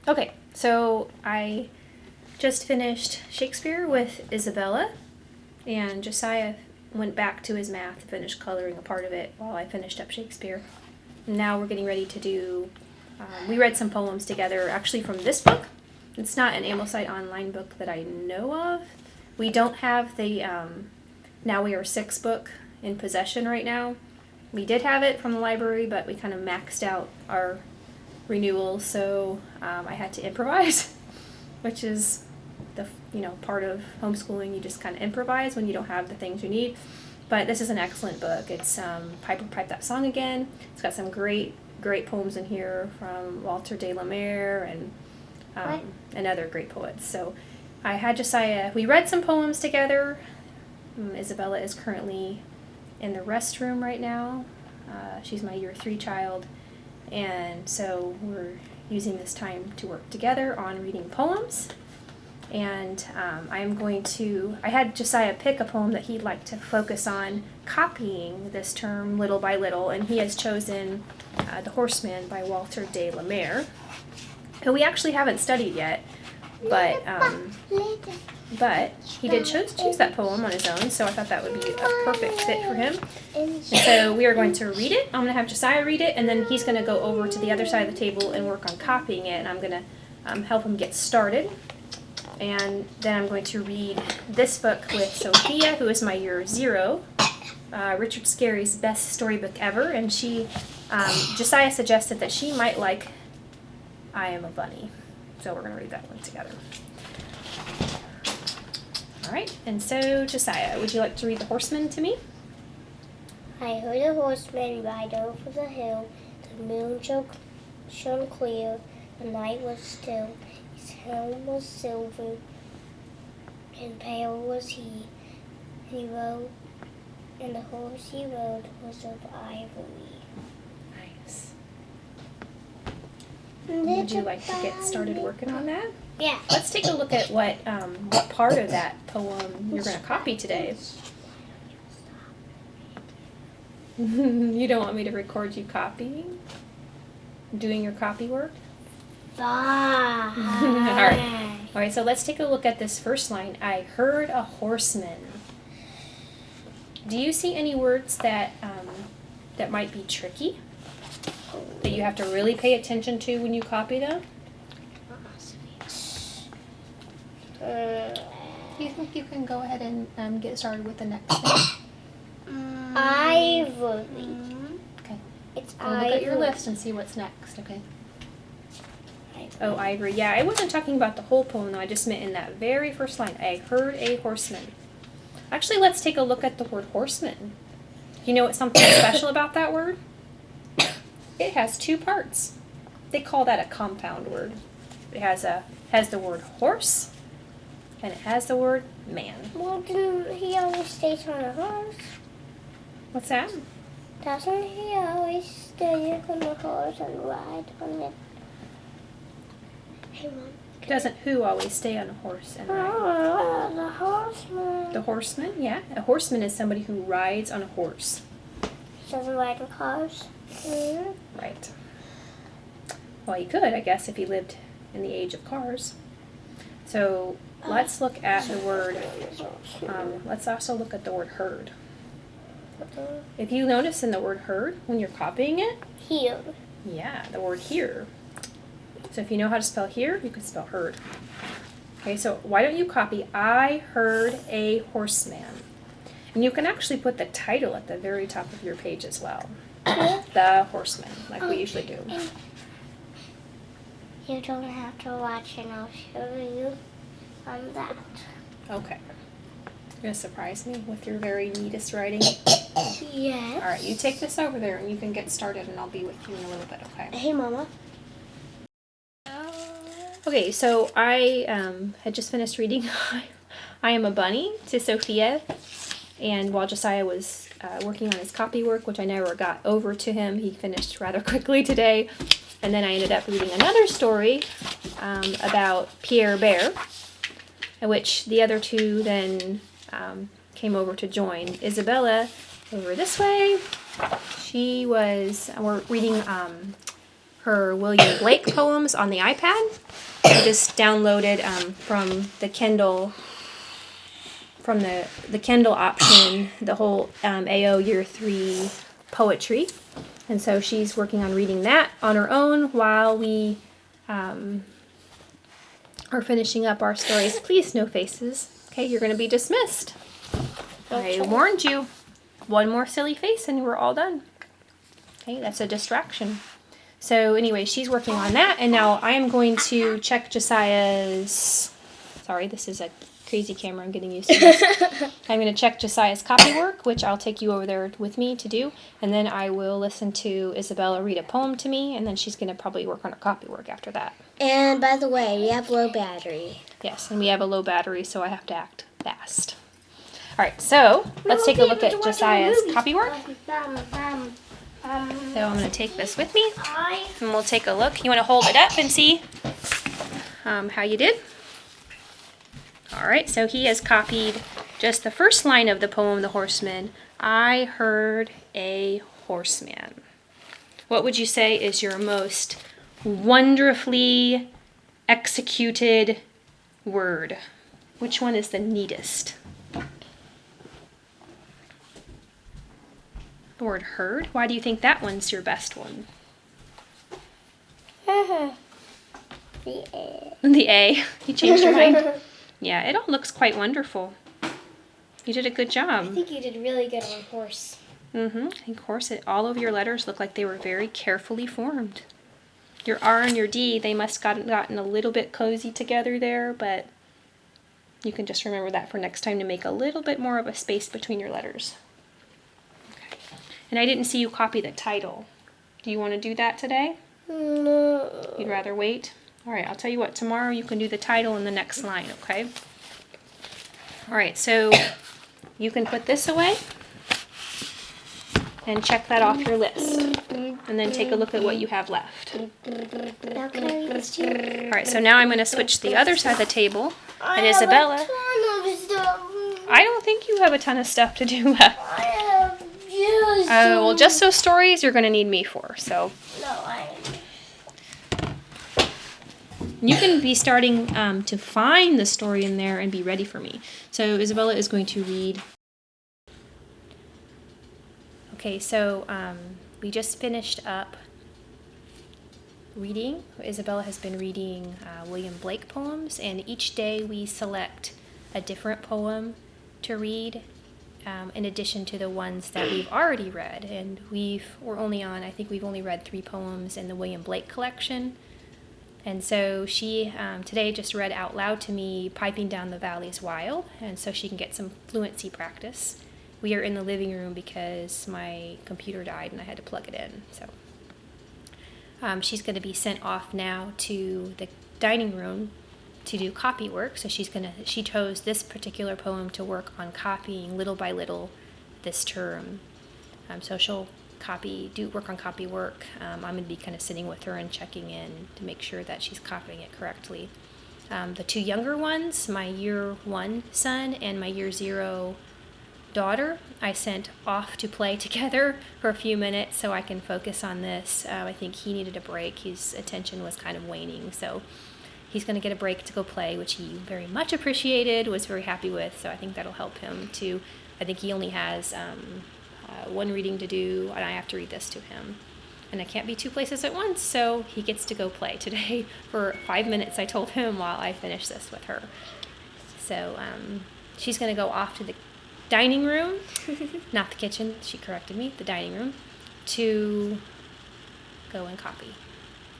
Okay, so I just finished Shakespeare with Isabella, and Josiah went back to his math to finish coloring a part of it while I finished up Shakespeare. Now we're getting ready to do, we read some poems together, actually from this book. It's not an Ambleside online book that I know of. We don't have the Now We Are Six book in possession right now. We did have it from the library, but we kind of maxed out our renewal, so I had to improvise, which is the part of homeschooling. You just kind of improvise when you don't have the things you need. But this is an excellent book. It's Piper Pipe That Song Again. It's got some great poems in here from Walter de la Mare and other great poets. So I had Josiah, we read some poems together. Isabella is currently in the restroom right now. She's my year 3 child. And so we're using this time to work together on reading poems. And I had Josiah pick a poem that he'd like to focus on copying this term little by little, and he has chosen The Horseman by Walter de la Mare, who we actually haven't studied yet, but he did choose that poem on his own, so I thought that would be a perfect fit for him. And so we are going to read it. I'm going to have Josiah read it, and then he's going to go over to the other side of the table and work on copying it, and I'm going to help him get started. And then I'm going to read this book with Sophia, who is my year 0, Richard Scarry's best storybook ever, and Josiah suggested that she might like I Am a Bunny. So we're going to read that one together. All right, and so Josiah, would you like to read The Horseman to me? I heard a horseman ride over the hill. The moon shone clear, the night was still. His helm was silver, and pale was he. He rode, and the horse he rode was of ivory. Nice. Would you like to get started working on that? Yeah. Let's take a look at what part of that poem you're going to copy today. You don't want me to record you copying? Doing your copy work? All right, so let's take a look at this first line. I heard a horseman. Do you see any words that might be tricky? That you have to really pay attention to when you copy them? Do you think you can go ahead and get started with the next thing? Ivory. Okay. It's We'll ivory. look at your list and see what's next, okay? Oh, ivory. Yeah, I wasn't talking about the whole poem, though. I just meant in that very first line. I heard a horseman. Actually, let's take a look at the word horseman. You know what's something special about that word? It has 2 parts. They call that a compound word. It has the word horse, and it has the word man. Well, didn't he always stay on a horse? What's that? Doesn't he always stay on the horse and ride on it? Hey, Mom. Doesn't who always stay on a horse and ride? Oh, the horseman. The horseman, yeah. A horseman is somebody who rides on a horse. Doesn't ride in cars. Right. Well, he could, I guess, if he lived in the age of cars. So let's look at the word, let's also look at the word heard. If you notice in the word heard, when you're copying it, Here. yeah, the word hear. So if you know how to spell hear, you can spell heard. Okay, so why don't you copy I heard a horseman? And you can actually put the title at the very top of your page as well. The Horseman, like we usually do. You don't have to watch, and I'll show you on that. Okay. You're going to surprise me with your very neatest writing? Yes. All right, you take this over there and you can get started, and I'll be with you in a little bit, okay? Hey, Mama. Okay, so I had just finished reading I Am a Bunny to Sophia, and while Josiah was working on his copy work, which I never got over to him, he finished rather quickly today, and then I ended up reading another story about Pierre Bear, which the other 2 then came over to join. Isabella over this way, we're reading her William Blake poems on the iPad. I just downloaded from the Kindle, from the Kindle option, the whole AO Year 3 poetry. And so she's working on reading that on her own while we are finishing up our stories. Please, no faces. Okay, you're going to be dismissed. Okay. I warned you. One more silly face and we're all done. Okay, that's a distraction. So anyway, she's working on that, and now I am going to check Josiah's, sorry, this is a crazy camera, I'm getting used to this. I'm going to check Josiah's copywork, which I'll take you over there with me to do, and then I will listen to Isabella read a poem to me, and then she's going to probably work on her copywork after that. And by the way, we have low battery. Yes, and we have a low battery, so I have to act fast. All right, so let's take a look at Josiah's copywork. So I'm going to take this with me, and we'll take a look. You want to hold it up and see how you did? All right, so he has copied just the first line of the poem, The Horseman. I heard a horseman. What would you say is your most wonderfully executed word? Which one is the neatest? The word heard? Why do you think that one's your best one? The A. The A. You changed your mind? Yeah, it all looks quite wonderful. You did a good I job. think you did really good on horse. I think horse, all of your letters look like they were very carefully formed. Your R and your D, they must have gotten a little bit cozy together there, but you can just remember that for next time to make a little bit more of a space between your letters. Okay. And I didn't see you copy the title. Do you want to do that today? No. You'd rather wait? All right, I'll tell you what, tomorrow you can do the title in the next line, okay? All right, so you can put this away and check that off your list. And then take a look at what you have left. Now can I read this to you? All right, so now I'm going to switch to the other side of the table. And Isabella, I don't think you have a ton of stuff to do left. I have used Well, just those stories you're going to need me for, so. No, I You can be starting to find the story in there and be ready for me. So Isabella is going to read. Okay, so we just finished up reading. Isabella has been reading William Blake poems, and each day we select a different poem to read in addition to the ones that we've already read. And I think we've only read 3 poems in the William Blake collection. And so she today just read out loud to me Piping Down the Valley's Wild, and so she can get some fluency practice. We are in the living room because my computer died and I had to plug it in. So she's going to be sent off now to the dining room to do copy work. So she chose this particular poem to work on copying little by little this term. So she'll work on copy work. I'm going to be kind of sitting with her and checking in to make sure that she's copying it correctly. The 2 younger ones, my year 1 son and my year 0 daughter, I sent off to play together for a few minutes so I can focus on this. I think he needed a break. His attention was kind of waning, so he's going to get a break to go play, which he very much appreciated, was very happy with, so I think that'll help him too. I think he only has 1 reading to do, and I have to read this to him. And I can't be 2 places at once, so he gets to go play today for 5 minutes, I told him, while I finish this with her. So she's going to go off to the dining room, not the kitchen, she corrected me, the dining room, to go and copy.